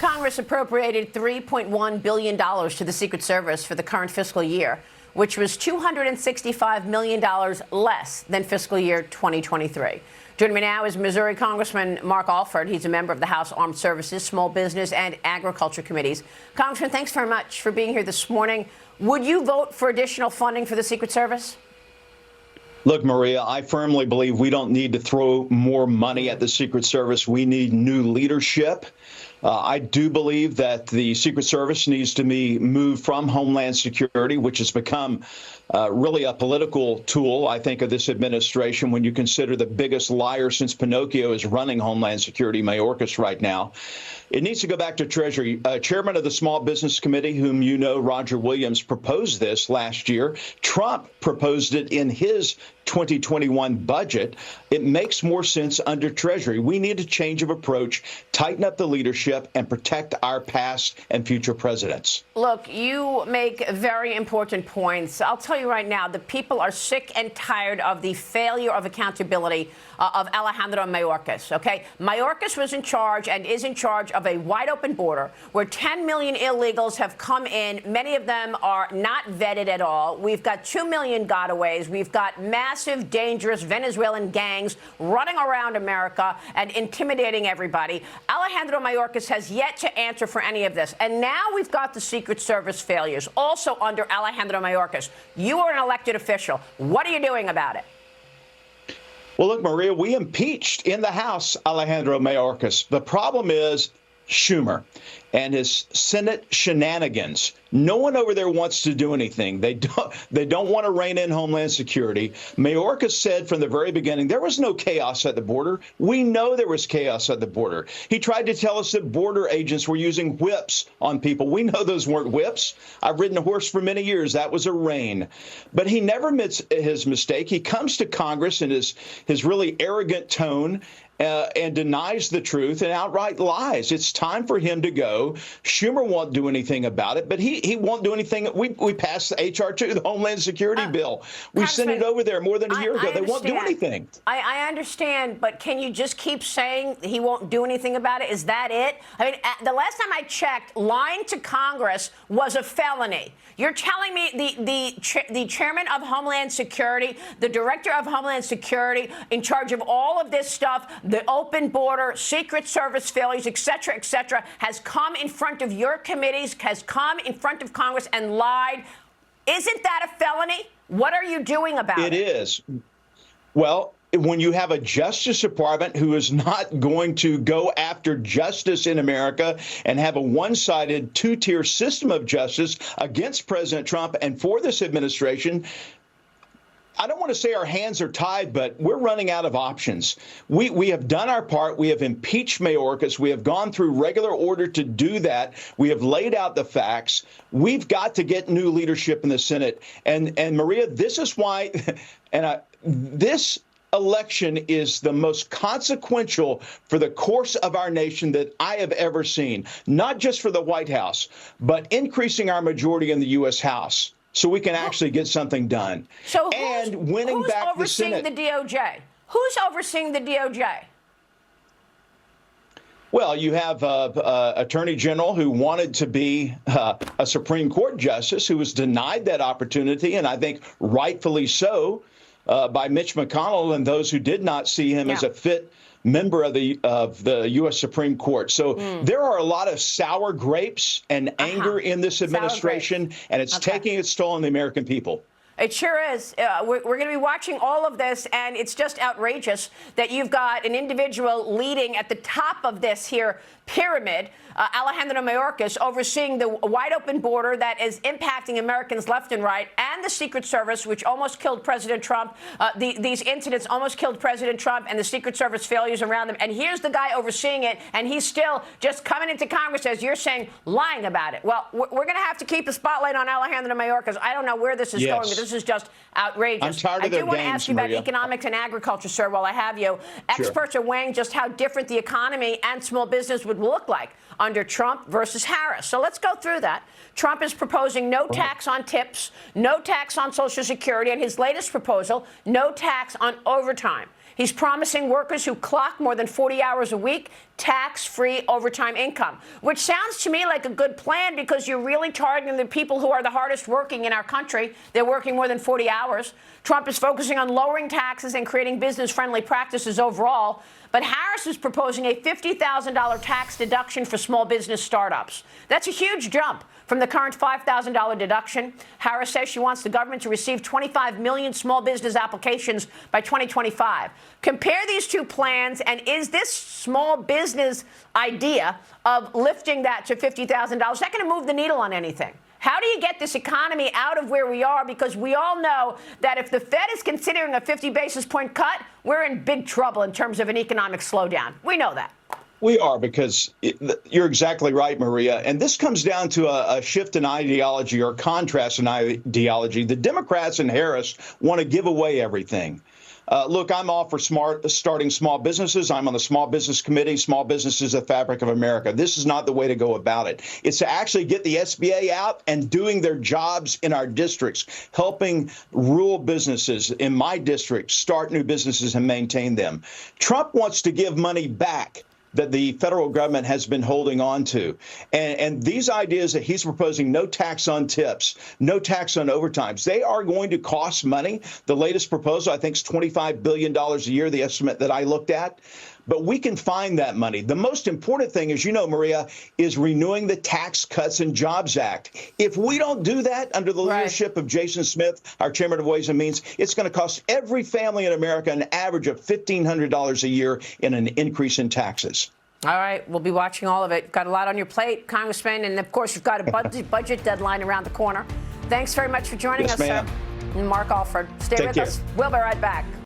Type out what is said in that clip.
Congress appropriated $3.1 billion to the Secret Service for the current fiscal year, which was $265 million less than fiscal year 2023. Joining me now is Missouri Congressman Mark Alford. He's a member of the House Armed Services, Small Business, and Agriculture Committees. Congressman, thanks very much for being here this morning. Would you vote for additional funding for the Secret Service? Look, Maria, I firmly believe we don't need to throw more money at the Secret Service. We need new leadership. I do believe that the Secret Service needs to be moved from Homeland Security, which has become really a political tool, I think, of this administration when you consider the biggest liar since Pinocchio is running Homeland Security, Mayorkas, right now. It needs to go back to Treasury. Chairman of the Small Business Committee, whom you know, Roger Williams, proposed this last year. Trump proposed it in his 2021 budget. It makes more sense under Treasury. We need a change of approach, tighten up the leadership, and protect our past and future presidents. Look, you make very important points. I'll tell you right now, the people are sick and tired of the failure of accountability of Alejandro Mayorkas, okay? Mayorkas was in charge and is in charge of a wide-open border where 10 million illegals have come in. Many of them are not vetted at all. We've got 2 million gotaways. We've got massive, dangerous Venezuelan gangs running around America and intimidating everybody. Alejandro Mayorkas has yet to answer for any of this. And now we've got the Secret Service failures, also under Alejandro Mayorkas. You are an elected official. What are you doing about it? Well, look, Maria, we impeached in the House Alejandro Mayorkas. The problem is Schumer and his Senate shenanigans. No one over there wants to do anything. They don't want to rein in Homeland Security. Mayorkas said from the very beginning there was no chaos at the border. We know there was chaos at the border. He tried to tell us that border agents were using whips on people. We know those weren't whips. I've ridden a horse for many years. That was a rein. But he never admits his mistake. He comes to Congress in his really arrogant tone and denies the truth and outright lies. It's time for him to go. Schumer won't do anything about it, but he won't do anything. We passed the H.R. 2, the Homeland Security bill. We sent it over there more than a year ago. They won't do anything. I understand, but can you just keep saying he won't do anything about it? Is that it? I mean, the last time I checked, lying to Congress was a felony. You're telling me the chairman of Homeland Security, the director of Homeland Security, in charge of all of this stuff, the open border, Secret Service failures, et cetera, has come in front of your committees, has come in front of Congress and lied. Isn't that a felony? What are you doing about it? It is. Well, when you have a Justice Department who is not going to go after justice in America and have a one-sided two-tier system of justice against President Trump and for this administration, I don't want to say our hands are tied, but we're running out of options. We have done our part. We have impeached Mayorkas. We have gone through regular order to do that. We have laid out the facts. We've got to get new leadership in the Senate. And Maria, this is why this election is the most consequential for the course of our nation that I have ever seen, not just for the White House, but increasing our majority in the U.S. House so we can actually get something done. So winning back the Senate. Who's overseeing the DOJ? Who's overseeing the DOJ? Well, you have Attorney General who wanted to be a Supreme Court justice who was denied that opportunity, and I think rightfully so, by Mitch McConnell and those who did not see him as a fit member of the U.S. Supreme Court. So there are a lot of sour grapes and anger in this administration, and it's taking its toll on the American people. It sure is. We're going to be watching all of this, and it's just outrageous that you've got an individual leading at the top of this here pyramid, Alejandro Mayorkas, overseeing the wide-open border that is impacting Americans left and right, and the Secret Service, which almost killed President Trump. These incidents almost killed President Trump, and the Secret Service failures around them. And here's the guy overseeing it, and he's still just coming into Congress, as you're saying, lying about it. Well, we're going to have to keep the spotlight on Alejandro Mayorkas. I don't know where this is going, but this is just outrageous. I'm tired of their games, I do want to ask you about economics and agriculture, sir, while I have you. Experts are weighing just how different the economy and small business would look like under Trump versus Harris. So let's go through that. Trump is proposing no tax on tips, no tax on Social Security, and his latest proposal, no tax on overtime. He's promising workers who clock more than 40 hours a week tax-free overtime income, which sounds to me like a good plan because you're really targeting the people who are the hardest working in our country. They're working more than 40 hours. Trump is focusing on lowering taxes and creating business-friendly practices overall. But Harris is proposing a $50,000 tax deduction for small business startups. That's a huge jump from the current $5,000 deduction. Harris says she wants the government to receive 25 million small business applications by 2025. Compare these two plans, and is this small business idea of lifting that to $50,000, is that going to move the needle on anything? How do you get this economy out of where we are? Because we all know that if the Fed is considering a 50 basis point cut, we're in big trouble in terms of an economic slowdown. We know that. We are, because you're exactly right, Maria. And this comes down to a shift in ideology, or contrast in ideology. The Democrats and Harris want to give away everything. Look, I'm all for starting small businesses. I'm on the Small Business Committee. Small business is the fabric of America. This is not the way to go about it. It's to actually get the SBA out and doing their jobs in our districts, helping rural businesses in my district start new businesses and maintain them. Trump wants to give money back that the federal government has been holding on to. And these ideas that he's proposing, no tax on tips, no tax on overtimes, they are going to cost money. The latest proposal, I think, is $25 billion a year, the estimate that I looked at. But we can find that money. The most important thing, as you know, Maria, is renewing the Tax Cuts and Jobs Act. If we don't do that under the leadership of Jason Smith, our chairman of Ways and Means, it's going to cost every family in America an average of $1,500 a year in an increase in taxes. All right. We'll be watching all of it. Got a lot on your plate, Congressman. And, of course, you've got a budget deadline around the corner. Thanks very much for joining us, sir. Mark Alford. Stay with us. We'll be right back.